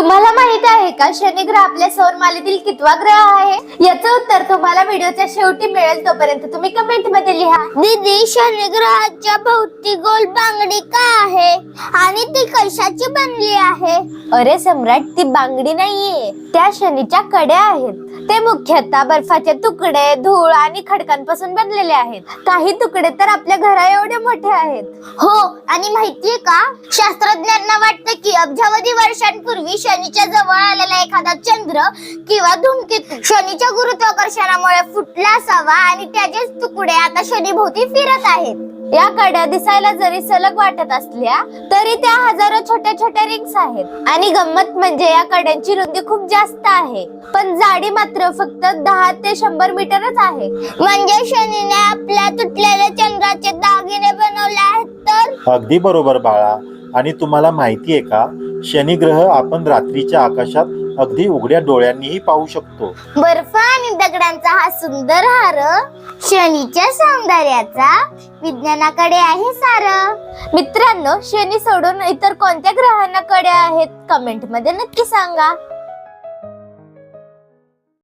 तुम्हाला माहित आहे का शनी ग्रह आपल्या सौरमालेतील कितवा ग्रह आहे? याचं उत्तर तुम्हाला व्हिडिओच्या शेवटी मिळेल, तोपर्यंत तुम्ही कमेंट मध्ये लिहा. दीदी, शनी ग्रहाच्या भोवती गोल बांगडी का आहे आणि ती कशाची बनली आहे? अरे सम्राट, ती बांगडी नाहीये, त्या शनीच्या कड्या आहेत. ते मुख्यतः बर्फाचे तुकडे, धूळ आणि खडकांपासून बनलेले आहेत. काही तुकडे तर आपल्या घरा एवढे मोठे आहेत. हो, आणि माहितीये का, शास्त्रज्ञांना वाटतं की अब्जावधी वर्षांपूर्वी शनीच्या जवळ आलेला एखादा चंद्र किंवा धूमकेतू शनीच्या गुरुत्वाकर्षणामुळे फुटला असावा आणि त्याचेच तुकडे आता शनीभोवती फिरत आहेत. या कड्या दिसायला जरी सलग वाटत असल्या तरी त्या हजारो छोट्या छोट्या रिंग्स आहेत. आणि गंमत म्हणजे या कड्यांची रुंदी खूप जास्त आहे, पण जाडी मात्र फक्त 10 ते 100 मीटरच आहे. म्हणजे शनीने आपल्या तुटलेल्या चंद्राचे दागिने बनवले आहेत तर? अगदी बरोबर बाळा. आणि तुम्हाला माहितीये का, शनी ग्रह आपण रात्रीच्या आकाशात अगदी उघड्या डोळ्यांनीही पाहू शकतो. बर्फ आणि दगडांचा हा सुंदर हार शनीच्या सौंदर्याचा विज्ञानाकडे आहे सारं. मित्रांनो, शनी सोडून इतर कोणत्या ग्रहांना कड्या आहेत? कमेंट मध्ये नक्की सांगा.